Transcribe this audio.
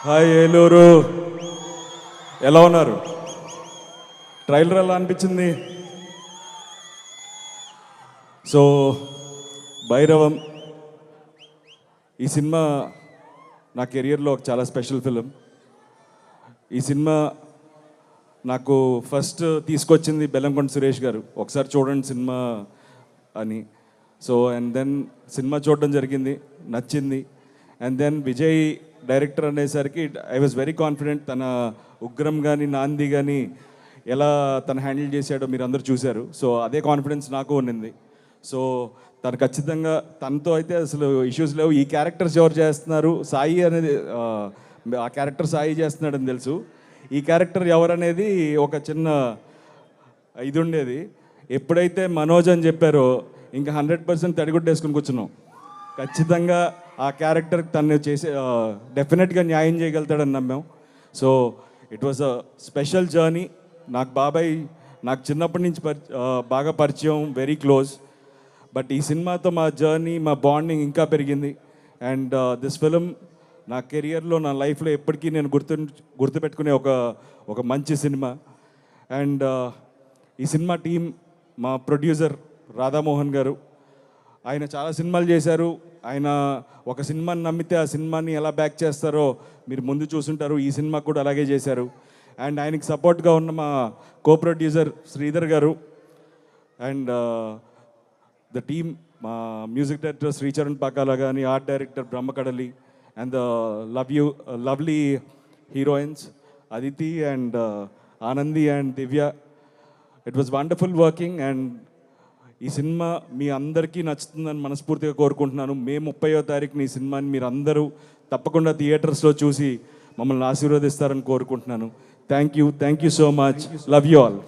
Hi Eluru, ఎలా ఉన్నారు? Trailer ఎలా అనిపించింది? సో భైరవం ఈ సినిమా నా కెరియర్లో ఒక చాలా స్పెషల్ ఫిలిం. ఈ సినిమా నాకు ఫస్ట్ తీసుకొచ్చింది బెల్లంకొండ సురేష్ గారు, ఒకసారి చూడండి సినిమా అని. సో అండ్ దెన్ సినిమా చూడడం జరిగింది, నచ్చింది. అండ్ దెన్ విజయ్ డైరెక్టర్ అనేసరికి ఐ వాజ్ వెరీ కాన్ఫిడెంట్. తన ఉగ్రం కానీ నాంది కానీ ఎలా తను హ్యాండిల్ చేశాడో మీరు అందరూ చూశారు. సో అదే కాన్ఫిడెన్స్ నాకు ఉన్నింది. సో తను ఖచ్చితంగా తనతో అయితే అసలు ఇష్యూస్ లేవు. ఈ క్యారెక్టర్స్ ఎవరు చేస్తున్నారు, సాయి అనేది ఆ క్యారెక్టర్ సాయి చేస్తున్నాడని తెలుసు. ఈ క్యారెక్టర్ ఎవరనేది ఒక చిన్న ఇది ఉండేది. ఎప్పుడైతే మనోజ్ అని చెప్పారో ఇంకా 100% తడిగుడ్డేసుకుని కూర్చున్నాం. ఖచ్చితంగా ఆ క్యారెక్టర్ తను చేసే డెఫినెట్గా న్యాయం చేయగలుగుతాడని నమ్మాం. So it was a special journey. నాకు బాబాయ్ నాకు చిన్నప్పటి నుంచి బాగా పరిచయం, వెరీ క్లోజ్. బట్ ఈ సినిమాతో మా జర్నీ, మా బాండింగ్ ఇంకా పెరిగింది. అండ్ దిస్ ఫిలిం నా కెరియర్లో, నా లైఫ్లో ఎప్పటికీ నేను గుర్తుపెట్టుకునే ఒక మంచి సినిమా. అండ్ ఈ సినిమా టీం, మా ప్రొడ్యూసర్ రాధామోహన్ గారు, ఆయన చాలా సినిమాలు చేశారు. ఆయన ఒక సినిమాని నమ్మితే ఆ సినిమాని ఎలా బ్యాక్ చేస్తారో మీరు ముందు చూసుంటారు. ఈ సినిమా కూడా అలాగే చేశారు. అండ్ ఆయనకి సపోర్ట్గా ఉన్న మా కో ప్రొడ్యూసర్ శ్రీధర్ గారు అండ్ ద టీమ్, మా మ్యూజిక్ డైరెక్టర్ శ్రీచరణ్ పాకాల కానీ, art director Brahmakadali, and the lovely heroines Aditi and Anandi and Divya. It was wonderful working. And ఈ సినిమా మీ అందరికీ నచ్చుతుందని మనస్ఫూర్తిగా కోరుకుంటున్నాను. మే 30వ తారీఖున ఈ సినిమాని మీరు అందరూ తప్పకుండా థియేటర్స్లో చూసి మమ్మల్ని ఆశీర్వదిస్తారని కోరుకుంటున్నాను. Thank you so much. Love you all.